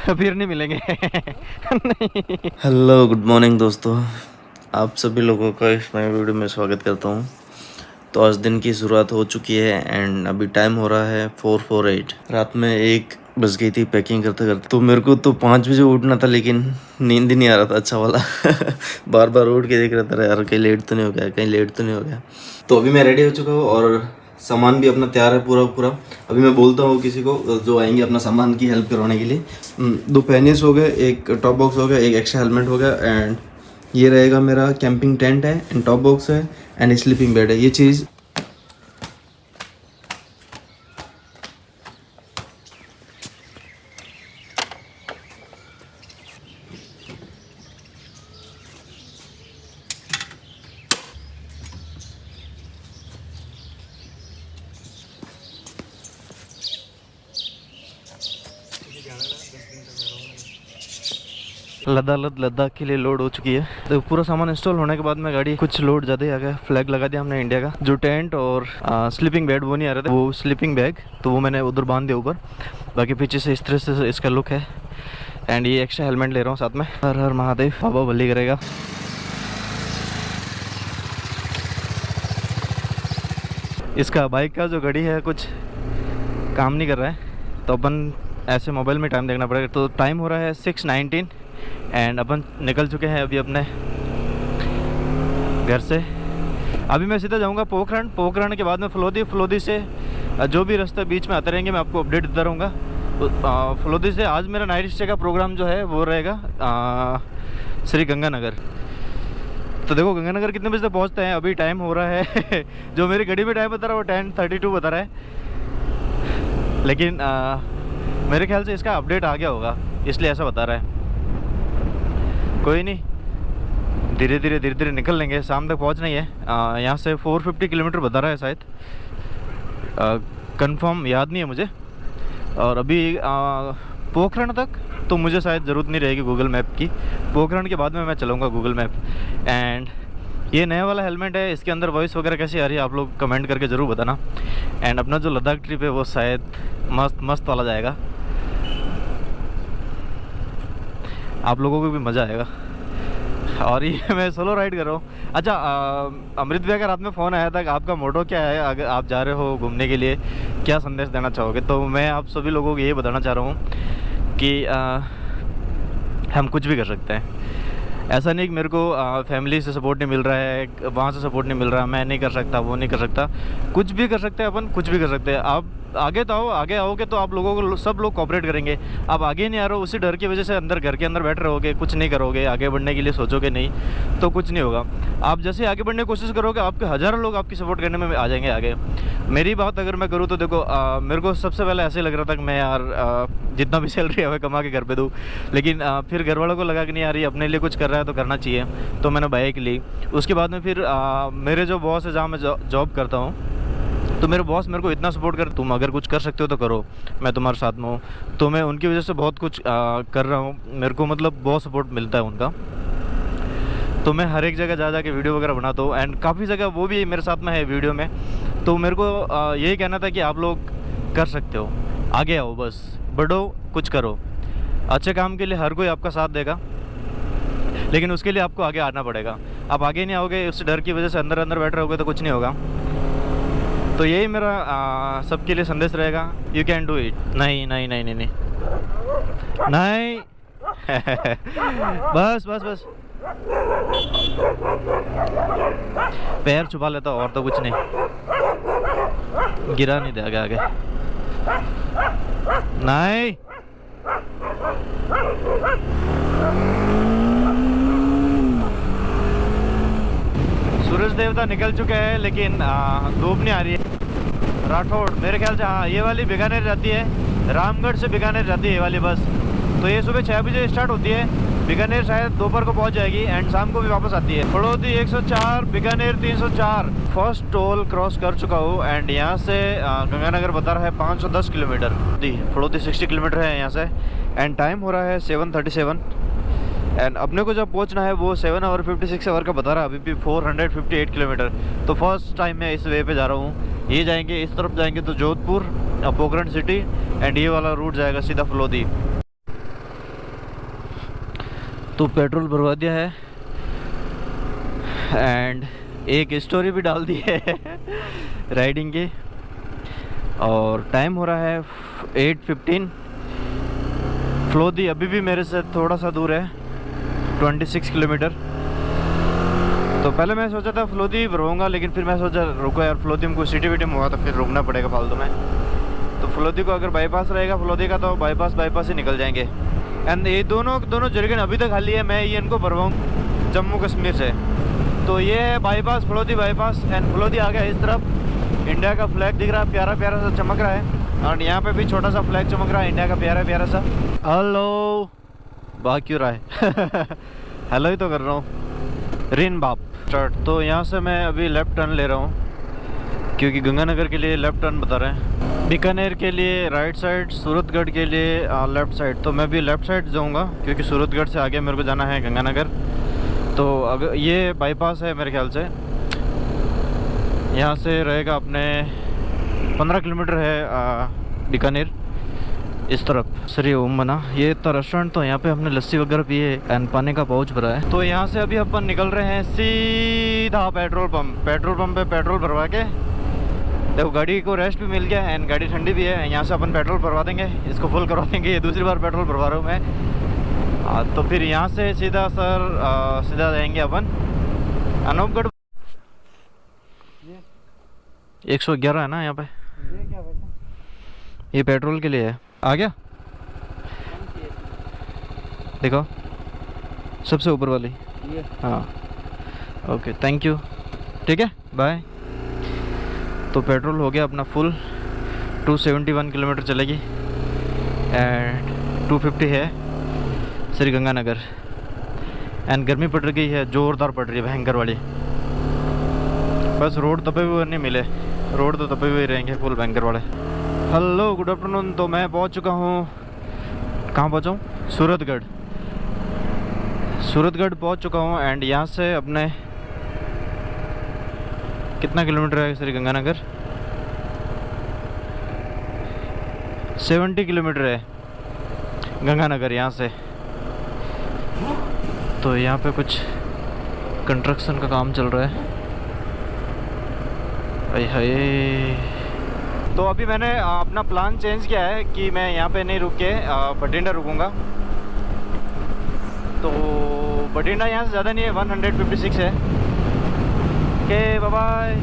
फिर नहीं मिलेंगे। नहीं। हेलो गुड मॉर्निंग दोस्तों, आप सभी लोगों का इस नए वीडियो में स्वागत करता हूँ। तो आज दिन की शुरुआत हो चुकी है एंड अभी टाइम हो रहा है 4:48। रात में 1 बज गई थी पैकिंग करते करते। तो मेरे को तो 5 बजे उठना था, लेकिन नींद ही नहीं आ रहा था अच्छा वाला। बार बार उठ के देख रहा था यार, कहीं लेट तो नहीं हो गया, कहीं लेट तो नहीं हो गया। तो अभी मैं रेडी हो चुका हूँ और सामान भी अपना तैयार है पूरा पूरा। अभी मैं बोलता हूँ किसी को जो आएंगे अपना सामान की हेल्प करवाने के लिए। 2 पेनिस हो गए, एक टॉप बॉक्स हो गया, एक एक्स्ट्रा हेलमेट हो गया एंड ये रहेगा मेरा कैंपिंग टेंट है एंड टॉप बॉक्स है एंड स्लीपिंग बेड है। ये चीज़ लद्दाख के लिए लोड हो चुकी है। तो पूरा सामान इंस्टॉल होने के बाद में गाड़ी कुछ लोड ज़्यादा ही आ गया। फ्लैग लगा दिया हमने इंडिया का। जो टेंट और स्लीपिंग बेड वो नहीं आ रहे थे, वो स्लीपिंग बैग तो वो मैंने उधर बांध दिया ऊपर। बाकी पीछे से इस तरह से इसका लुक है। एंड ये एक्स्ट्रा हेलमेट ले रहा हूँ साथ में। हर हर महादेव, बाबा भली करेगा। इसका बाइक का जो घड़ी है कुछ काम नहीं कर रहा है, तो अपन ऐसे मोबाइल में टाइम देखना पड़ेगा। तो टाइम हो रहा है 6:19 एंड अपन निकल चुके हैं अभी अपने घर से। अभी मैं सीधा जाऊंगा पोखरण। पोखरण के बाद में फलोदी से जो भी रास्ते बीच में आते रहेंगे मैं आपको अपडेट देता रहूँगा। तो फलोदी से आज मेरा नाइट स्टे का प्रोग्राम जो है वो रहेगा श्री गंगानगर। तो देखो गंगानगर कितने बजे तक पहुँचते हैं। अभी टाइम हो रहा है जो मेरी घड़ी में टाइम बता रहा है वो 10:32 बता रहा है, लेकिन मेरे ख्याल से इसका अपडेट आ गया होगा इसलिए ऐसा बता रहा है। कोई नहीं, धीरे धीरे निकल लेंगे। शाम तक पहुंचना ही है। यहाँ से 450 किलोमीटर बता रहा है शायद, कंफर्म याद नहीं है मुझे। और अभी पोखरण तक तो मुझे शायद ज़रूरत नहीं रहेगी गूगल मैप की। पोखरण के बाद में मैं चलाऊँगा गूगल मैप। एंड ये नया वाला हेलमेट है, इसके अंदर वॉइस वगैरह कैसी आ रही है आप लोग कमेंट करके ज़रूर बताना। एंड अपना जो लद्दाख ट्रिप है वो शायद मस्त वाला जाएगा, आप लोगों को भी मज़ा आएगा। और ये मैं सोलो राइड कर रहा हूँ। अच्छा, अमृत भैया का रात में फ़ोन आया था कि आपका मोटो क्या है, अगर आप जा रहे हो घूमने के लिए क्या संदेश देना चाहोगे। तो मैं आप सभी लोगों को ये बताना चाह रहा हूँ कि हम कुछ भी कर सकते हैं। ऐसा नहीं कि मेरे को फैमिली से सपोर्ट नहीं मिल रहा है, वहाँ से सपोर्ट नहीं मिल रहा, मैं नहीं कर सकता, वो नहीं कर सकता। कुछ भी कर सकते हैं अपन, कुछ भी कर सकते हैं। आप आगे तो आओ, आगे आओगे तो आप लोगों को सब लोग कोऑपरेट करेंगे। आप आगे नहीं आ रहे हो, उसी डर की वजह से अंदर घर के अंदर बैठ रहोगे, कुछ नहीं करोगे, आगे बढ़ने के लिए सोचोगे नहीं, तो कुछ नहीं होगा। आप जैसे आगे बढ़ने की कोशिश करोगे आपके हज़ारों लोग आपकी सपोर्ट करने में आ जाएंगे आगे। मेरी बात अगर मैं करूँ तो देखो, मेरे को सबसे पहले ऐसे लग रहा था कि मैं यार जितना भी सैलरी है मैं कमा के घर पे दूँ, लेकिन फिर घर वालों को लगा कि नहीं यार ये अपने लिए कुछ कर रहा है तो करना चाहिए, तो मैंने बाइक ली। उसके बाद में फिर मेरे जो बॉस है जहाँ मैं जॉब करता हूँ, तो मेरे बॉस मेरे को इतना सपोर्ट कर, तुम अगर कुछ कर सकते हो तो करो, मैं तुम्हारे साथ में हूँ। तो मैं उनकी वजह से बहुत कुछ कर रहा हूँ। मेरे को मतलब बहुत सपोर्ट मिलता है उनका। तो मैं हर एक जगह जा के वीडियो वगैरह बनाता हूँ एंड काफ़ी जगह वो भी मेरे साथ में है वीडियो में। तो मेरे को यही कहना था कि आप लोग कर सकते हो, आगे आओ, बस बढ़ो, कुछ करो। अच्छे काम के लिए हर कोई आपका साथ देगा, लेकिन उसके लिए आपको आगे आना पड़ेगा। आप आगे नहीं आओगे, उस डर की वजह से अंदर अंदर बैठे रहोगे तो कुछ नहीं होगा। तो यही मेरा सबके लिए संदेश रहेगा, यू कैन डू इट। नहीं नहीं नहीं नहीं नहीं नहीं बस बस बस, पैर छुपा लेता और तो कुछ नहीं, गिरा नहीं देगा आगे। नहीं, सूरज देवता निकल चुके हैं लेकिन धूप नहीं आ रही है। राठौड़ मेरे ख्याल से, हाँ ये वाली बीकानेर जाती है, रामगढ़ से बीकानेर जाती है ये वाली बस। तो ये सुबह 6 बजे स्टार्ट होती है, बीकानेर शायद दोपहर को पहुंच जाएगी एंड शाम को भी वापस आती है। Phalodi 104, Bikaner 304। First toll cross कर चुका हूँ एंड यहाँ से गंगानगर बता रहा है 510 किलोमीटर। फड़ौदी 60 किलोमीटर है यहाँ से एंड टाइम हो रहा है 7:37 एंड अपने को जब पहुंचना है वो 7 आवर 56 आवर का बता रहा है, अभी भी 458 किलोमीटर। तो फर्स्ट टाइम मैं इस वे पे जा रहा हूँ। ये जाएंगे, इस तरफ जाएंगे तो जोधपुर, पोखरण सिटी एंड ये वाला रूट जाएगा सीधा फलोदी। तो पेट्रोल भरवा दिया है एंड एक स्टोरी भी डाल दी है राइडिंग की। और टाइम हो रहा है 8:15। फ्लोदी अभी भी मेरे से थोड़ा सा दूर है, 26 किलोमीटर। तो पहले मैं सोचा था फ्लोदी भरवाऊँगा, लेकिन फिर मैं सोचा रुको यार, फ्लोदी में कोई सिटी विटी में हुआ तो फिर रुकना पड़ेगा फालतू में। तो फ्लोदी को अगर बाईपास रहेगा फ्लोदी का तो बाईपास ही निकल जाएंगे। एंड ये दोनों जर्गन अभी तक खाली है, मैं ये इनको भरवाऊँ जम्मू कश्मीर से। तो ये है बाईपास, फ्लोदी बाईपास। एंड फ्लोदी आ गया इस तरफ, इंडिया का फ्लैग दिख रहा है, प्यारा प्यारा सा चमक रहा है। और यहाँ पे भी छोटा सा फ्लैग चमक रहा है, इंडिया का प्यारा प्यारा सा। हेलो भाग क्यों रहा है हेलो ही तो कर रहा हूँ। रिन बाप स्टार्ट। तो यहाँ से मैं अभी लेफ़्ट टर्न ले रहा हूँ, क्योंकि गंगानगर के लिए लेफ़्ट टर्न बता रहे हैं, बीकानेर के लिए राइट साइड, सूरतगढ़ के लिए लेफ़्ट साइड। तो मैं भी लेफ़्ट साइड जाऊँगा, क्योंकि सूरतगढ़ से आगे मेरे को जाना है गंगानगर। तो अगर ये बाईपास है मेरे ख्याल से, यहाँ से रहेगा अपने 15 किलोमीटर है बीकानेर इस तरफ। श्री ओम बना ये तो रेस्टोरेंट। तो यहाँ पे हमने लस्सी वगैरह पी है एंड पानी का पाउच भरा है। तो यहाँ से अभी अपन निकल रहे हैं सीधा पेट्रोल पंप पे पेट्रोल भरवा के। देखो गाड़ी को रेस्ट भी मिल गया एंड गाड़ी ठंडी भी है। यहाँ से अपन पेट्रोल भरवा देंगे, इसको फुल करवा देंगे। ये दूसरी बार पेट्रोल भरवा रहा हूँ मैं। तो फिर यहाँ से सीधा सीधा जाएंगे अपन अनूपगढ़। 111 है ना यहाँ पे। ये क्या भाई? ये पेट्रोल के लिए है। आ गया देखो, सबसे ऊपर वाली ये हाँ। ओके थैंक यू, ठीक है बाय। तो पेट्रोल हो गया अपना फुल, 271 किलोमीटर चलेगी एंड 250 है श्री गंगानगर। एंड गर्मी पड़ रही है, ज़ोरदार पड़ रही है, भयंकर वाली। बस रोड तपे हुए नहीं मिले, रोड तो तपे हुए रहेंगे फुल भयंकर वाले। Hello good afternoon. तो मैं पहुंच चुका हूँ, कहाँ पहुँचा हूँ? सूरतगढ़ पहुँच चुका हूँ। एंड यहाँ से अपने कितना किलोमीटर है श्री गंगानगर? 70 किलोमीटर है गंगानगर यहाँ से। तो यहाँ पे कुछ कंस्ट्रक्शन का काम चल रहा है। अरे हाय। तो अभी मैंने अपना प्लान चेंज किया है कि मैं यहाँ पे नहीं रुक के बठिंडा रुकूंगा। तो बठिंडा यहाँ से ज़्यादा नहीं है, 156 है। के बाय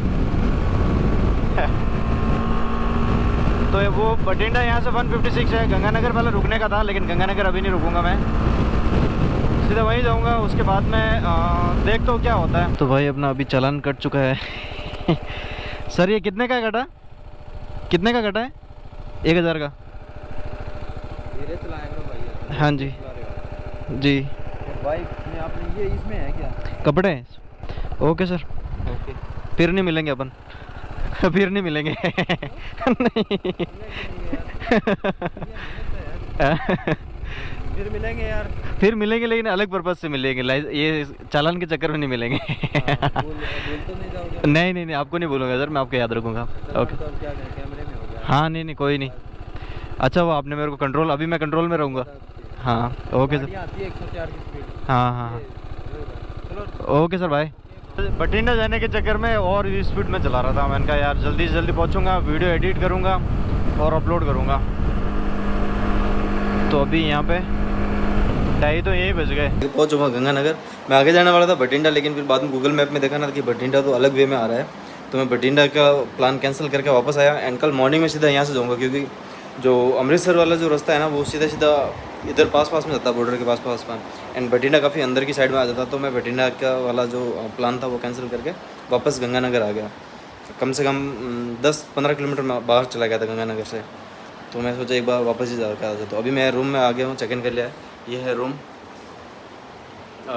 तो वो बठिंडा यहाँ से 156 है। गंगानगर पहले रुकने का था, लेकिन गंगानगर अभी नहीं रुकूंगा मैं, सीधा वहीं जाऊंगा। उसके बाद में देखता हूँ क्या होता है। तो भाई अपना अभी चालान कट चुका है सर ये कितने का कटा? कितने का कटा है? 1000 का। धीरे चलाया करो भाई। हाँ जी जी। बाइक में आपने ये इसमें है क्या? कपड़े ओके सर, ओके। फिर नहीं मिलेंगे अपन फिर नहीं मिलेंगे नहीं फिर मिलेंगे यार। फिर मिलेंगे, लेकिन अलग पर्पज से मिलेंगे। ये चालान के चक्कर में नहीं मिलेंगे बोल तो नहीं जाओगे? नहीं आपको नहीं बोलूँगा सर, मैं आपको याद रखूँगा। ओके तो अब क्या करें, कैमरे में हो गया। हाँ नहीं कोई नहीं। अच्छा वो आपने मेरे को कंट्रोल, अभी मैं कंट्रोल में रहूँगा। हाँ ओके सर। गाड़ियाँ आती है 104 की स्पीड। हाँ चलो ओके सर बाय। बठिंडा जाने के चक्कर में और स्पीड में चला रहा था। मैंने कहा यार जल्दी से जल्दी पहुंचूंगा, वीडियो एडिट करूंगा और अपलोड करूंगा। तो अभी यहाँ पे 2:30 तो यही बज गए। पहुंच चुका गंगानगर। मैं आगे जाने वाला था बठिंडा, लेकिन फिर बाद में गूगल मैप में देखा ना कि बठिंडा तो अलग वे में आ रहा है। तो मैं बठिंडा का प्लान कैंसिल करके वापस आया। एंड कल मॉर्निंग में सीधा यहाँ से जाऊँगा, क्योंकि जो अमृतसर वाला जो रास्ता है ना वो सीधा सीधा इधर पास में जाता है, बॉर्डर के पास में। एंड बठिंडा काफ़ी अंदर की साइड में आ जाता। तो मैं बठिंडा का वाला जो प्लान था वो कैंसिल करके वापस गंगानगर आ गया। कम से कम 10-15 किलोमीटर में बाहर चला गया था गंगानगर से। तो मैं सोचा एक बार वापस ही जाकर आ जाता। तो अभी मैं रूम में आ गया हूँ, चेक इन कर लिया है। ये है रूम,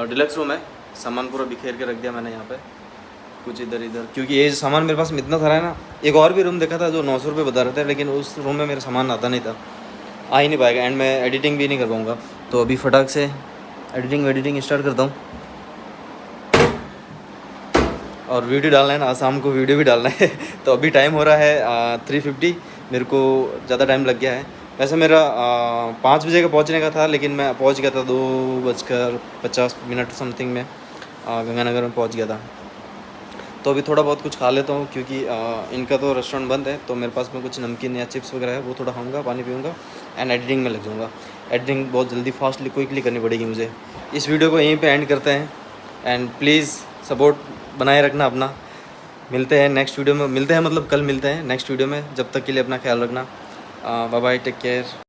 डिलक्स रूम है। सामान पूरा बिखेर के रख दिया मैंने यहाँ पे, कुछ इधर इधर, क्योंकि ये सामान मेरे पास इतना सारा है ना। एक और भी रूम देखा था जो 900 रुपये बता रहे थे, लेकिन उस रूम में मेरा सामान आता नहीं था, आ ही नहीं पाएगा। एंड मैं एडिटिंग भी नहीं कर पाऊँगा। तो अभी फटाक से एडिटिंग स्टार्ट करता हूँ। और वीडियो डालना है ना, शाम को वीडियो भी डालना है तो अभी टाइम हो रहा है 3:50। मेरे को ज़्यादा टाइम लग गया है। वैसे मेरा 5 बजे का पहुंचने का था, लेकिन मैं पहुंच गया था 2:50 समथिंग में, गंगानगर में पहुंच गया था। तो अभी थोड़ा बहुत कुछ खा लेता हूँ, क्योंकि इनका तो रेस्टोरेंट बंद है, तो मेरे पास में कुछ नमकीन या चिप्स वगैरह है, वो थोड़ा खाऊंगा, पानी पीऊँगा एंड एडिटिंग में लग जाऊँगा। एडिटिंग बहुत जल्दी फास्टली क्विकली करनी पड़ेगी मुझे। इस वीडियो को यहीं पे एंड करते हैं एंड प्लीज़ सपोर्ट बनाए रखना अपना। मिलते हैं नेक्स्ट वीडियो में, मिलते हैं मतलब कल मिलते हैं नेक्स्ट वीडियो में। जब तक के लिए अपना ख्याल रखना। Bye bye, take care.